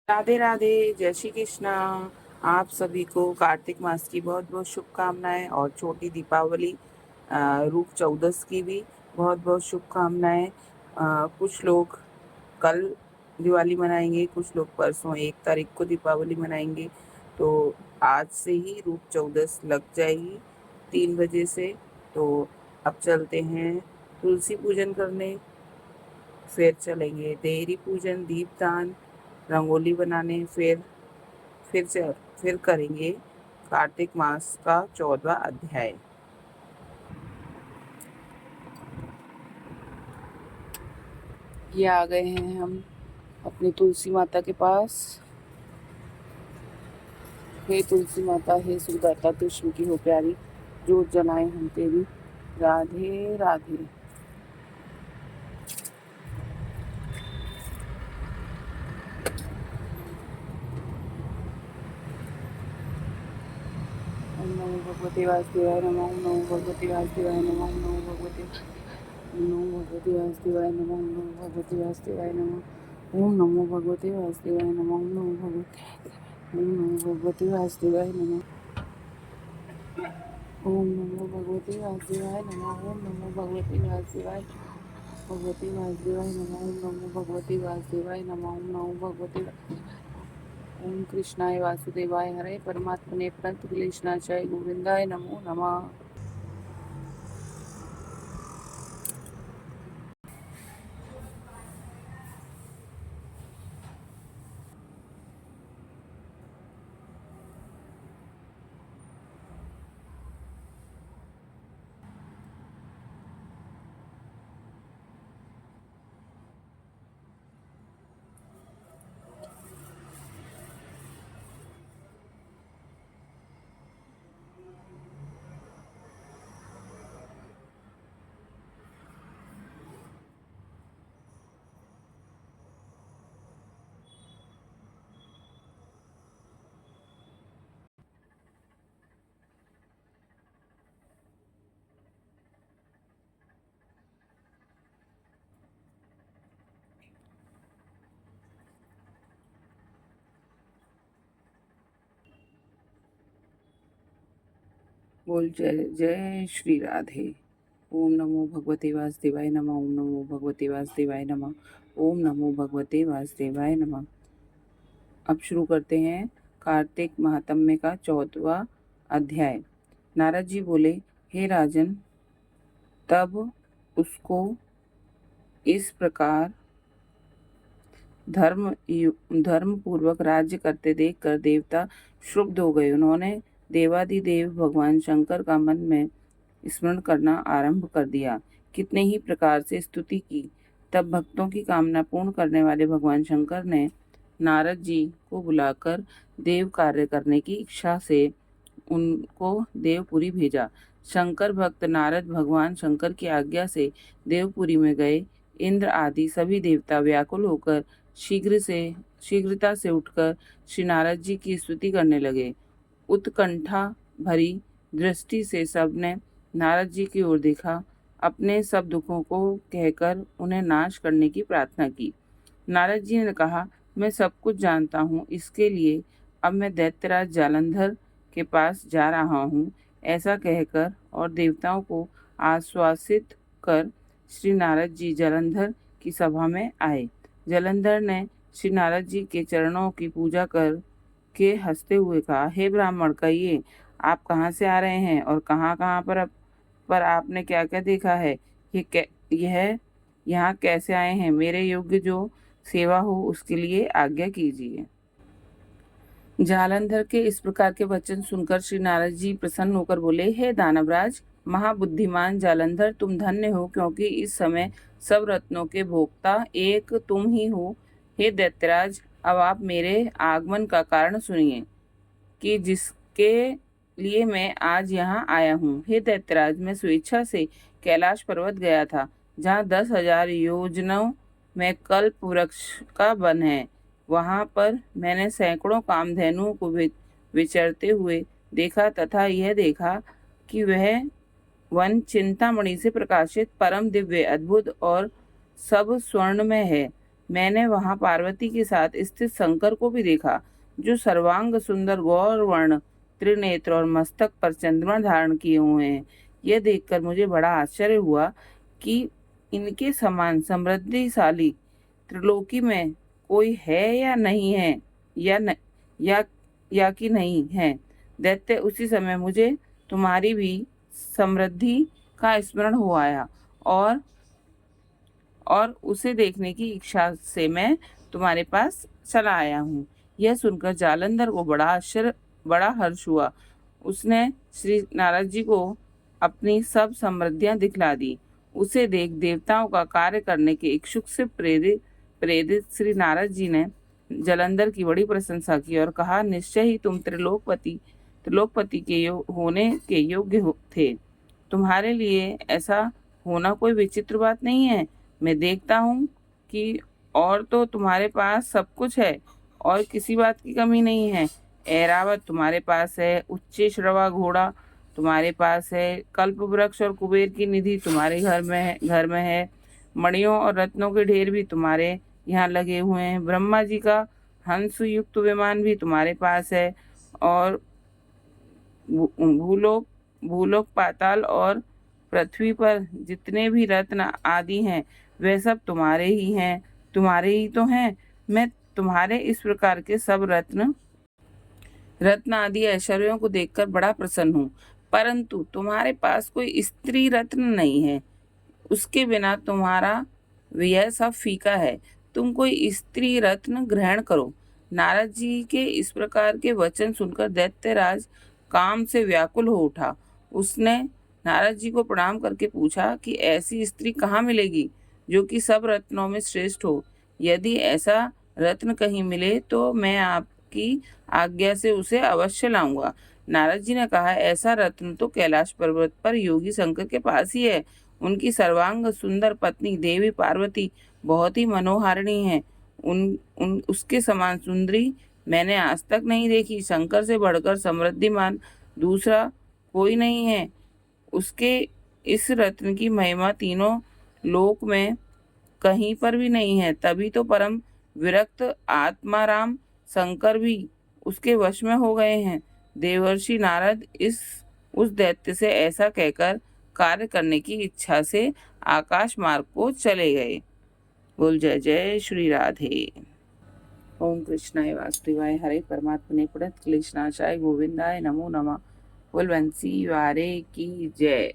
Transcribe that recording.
राधे राधे, जय श्री कृष्णा। आप सभी को कार्तिक मास की बहुत बहुत शुभकामनाएं और छोटी दीपावली रूप चौदस की भी बहुत बहुत शुभकामनाएं। कुछ लोग कल दिवाली मनाएंगे, कुछ लोग परसों 1 तारीख को दीपावली मनाएंगे। तो आज से ही रूप चौदस लग जाएगी 3 बजे से। तो अब चलते हैं तुलसी पूजन करने, फिर चलेंगे देहरी पूजन, दीपदान, रंगोली बनाने, फिर करेंगे कार्तिक मास का 14वां अध्याय। ये आ गए हैं हम अपनी तुलसी माता के पास। हे तुलसी माता, हे सुदाता, कृष्ण की हो प्यारी, जोत जलाए हम तेरी। राधे राधे। ओम नमो भगवते वासुदेवाय नमः। ओम नमो भगवते वासुदेवाय नमः। ओम नमो भगवते वासुदेवाय नमः। ओम नमो भगवते वासुदेवाय नमः। ओम नमो भगवते वासुदेवाय नमः। ओम नमो भगवते वासुदेवाय नमः। ओम नमो भगवते वासुदेवाय नमः। ओम नमो भगवते वासुदेवाय नमः। ओम नमो भगवते वासुदेवाय नमः। ओम नमो भगवते ओम कृष्णाय वासुदेवाय हरे परमात्मने प्रणत क्लेशनाशाय गोविंदाय नमो नमः। बोल जय जय श्री राधे। ओम नमो भगवते वासुदेवाय नमः। ओम नमो भगवते वासुदेवाय नमः। ओम नमो भगवते वासुदेवाय नमः। अब शुरू करते हैं कार्तिक महात्म्य का 14वां अध्याय। नारद जी बोले, हे राजन, तब उसको इस प्रकार धर्म पूर्वक राज्य करते देखकर देवता क्षुब्ध हो गए। उन्होंने देवादिदेव भगवान शंकर का मन में स्मरण करना आरंभ कर दिया। कितने ही प्रकार से स्तुति की। तब भक्तों की कामना पूर्ण करने वाले भगवान शंकर ने नारद जी को बुलाकर देव कार्य करने की इच्छा से उनको देवपुरी भेजा। शंकर भक्त नारद भगवान शंकर की आज्ञा से देवपुरी में गए। इंद्र आदि सभी देवता व्याकुल होकर शीघ्रता से उठकर श्री नारद जी की स्तुति करने लगे। उत्कंठा भरी दृष्टि से सबने नारद जी की ओर देखा। अपने सब दुखों को कहकर उन्हें नाश करने की प्रार्थना की। नारद जी ने कहा, मैं सब कुछ जानता हूँ, इसके लिए अब मैं दैत्यराज जालंधर के पास जा रहा हूँ। ऐसा कहकर और देवताओं को आश्वासित कर श्री नारद जी जालंधर की सभा में आए। जालंधर ने श्री नारद जी के चरणों की पूजा कर के हंसते हुए कहा, हे ब्राह्मण, कहिए आप कहाँ से आ रहे हैं और कहाँ कहाँ पर आपने क्या क्या देखा है। यह यहाँ कैसे आए हैं। मेरे योग्य जो सेवा हो उसके लिए आज्ञा कीजिए। जालंधर के इस प्रकार के वचन सुनकर श्री नारद जी प्रसन्न होकर बोले, हे दानवराज महाबुद्धिमान जालंधर, तुम धन्य हो, क्योंकि इस समय सब रत्नों के भोक्ता एक तुम ही हो। हे दैत्यराज, अब आप मेरे आगमन का कारण सुनिए कि जिसके लिए मैं आज यहाँ आया हूँ। हे दैत्यराज, मैं स्वेच्छा से कैलाश पर्वत गया था, जहाँ 10,000 योजनों में कल्प वृक्ष का वन है। वहाँ पर मैंने सैकड़ों कामधेनुओं को विचरते हुए देखा तथा यह देखा कि वह वन चिंतामणि से प्रकाशित परम दिव्य अद्भुत और सब स्वर्णमय है। मैंने वहां पार्वती के साथ स्थित शंकर को भी देखा, जो सर्वांग सुंदर गौर वर्ण, त्रिनेत्र और मस्तक पर चंद्रमा धारण किए हुए हैं। यह देखकर मुझे बड़ा आश्चर्य हुआ कि इनके समान समृद्धिशाली त्रिलोकी में कोई है या नहीं है, या न, या या कि नहीं है। दैत्य, उसी समय मुझे तुम्हारी भी समृद्धि का स्मरण हो आया, और उसे देखने की इच्छा से मैं तुम्हारे पास चला आया हूँ। यह सुनकर जालंधर को बड़ा हर्ष हुआ। उसने श्री नारद जी को अपनी सब समृद्धियां दिखला दी। उसे देख देवताओं का कार्य करने के इच्छुक से प्रेरित प्रेरित श्री नारद जी ने जालंधर की बड़ी प्रशंसा की और कहा, निश्चय ही तुम त्रिलोकपति के होने के योग्य थे। तुम्हारे लिए ऐसा होना कोई विचित्र बात नहीं है। मैं देखता हूँ कि और तो तुम्हारे पास सब कुछ है और किसी बात की कमी नहीं है। ऐरावत तुम्हारे पास है, उच्च श्रवा घोड़ा तुम्हारे पास है, कल्प वृक्ष और कुबेर की निधि तुम्हारे घर में है। मणियों और रत्नों के ढेर भी तुम्हारे यहाँ लगे हुए हैं। ब्रह्मा जी का हंस युक्त विमान भी तुम्हारे पास है, और भूलोक भूलोक पाताल और पृथ्वी पर जितने भी रत्न आदि हैं, वे सब तुम्हारे ही तो हैं। मैं तुम्हारे इस प्रकार के सब रत्न आदि ऐश्वर्यों को देखकर बड़ा प्रसन्न हूँ, परंतु तुम्हारे पास कोई स्त्री रत्न नहीं है। उसके बिना तुम्हारा यह सब फीका है। तुम कोई स्त्री रत्न ग्रहण करो। नारद जी के इस प्रकार के वचन सुनकर दैत्यराज काम से व्याकुल हो उठा। उसने नारद जी को प्रणाम करके पूछा कि ऐसी स्त्री कहाँ मिलेगी जो कि सब रत्नों में श्रेष्ठ हो। यदि ऐसा रत्न कहीं मिले तो मैं आपकी आज्ञा से उसे अवश्य लाऊंगा। नारद जी ने कहा, ऐसा रत्न तो कैलाश पर्वत पर योगी शंकर के पास ही है। उनकी सर्वांग सुंदर पत्नी देवी पार्वती बहुत ही मनोहारिणी है। उन उन उसके समान सुंदरी मैंने आज तक नहीं देखी। शंकर से बढ़कर समृद्धिमान दूसरा कोई नहीं है। उसके इस रत्न की महिमा तीनों लोक में कहीं पर भी नहीं है। तभी तो परम विरक्त आत्माराम शंकर भी उसके वश में हो गए हैं। देवर्षि नारद उस दैत्य से ऐसा कहकर कार्य करने की इच्छा से आकाश मार्ग को चले गए। बोल जय जय श्री राधे। ओम कृष्णाय वासुदेवाय हरे परमात्मने प्रणत क्लेशनाशाय गोविंदाय नमो नमः। बोल बंसी वारे की जय।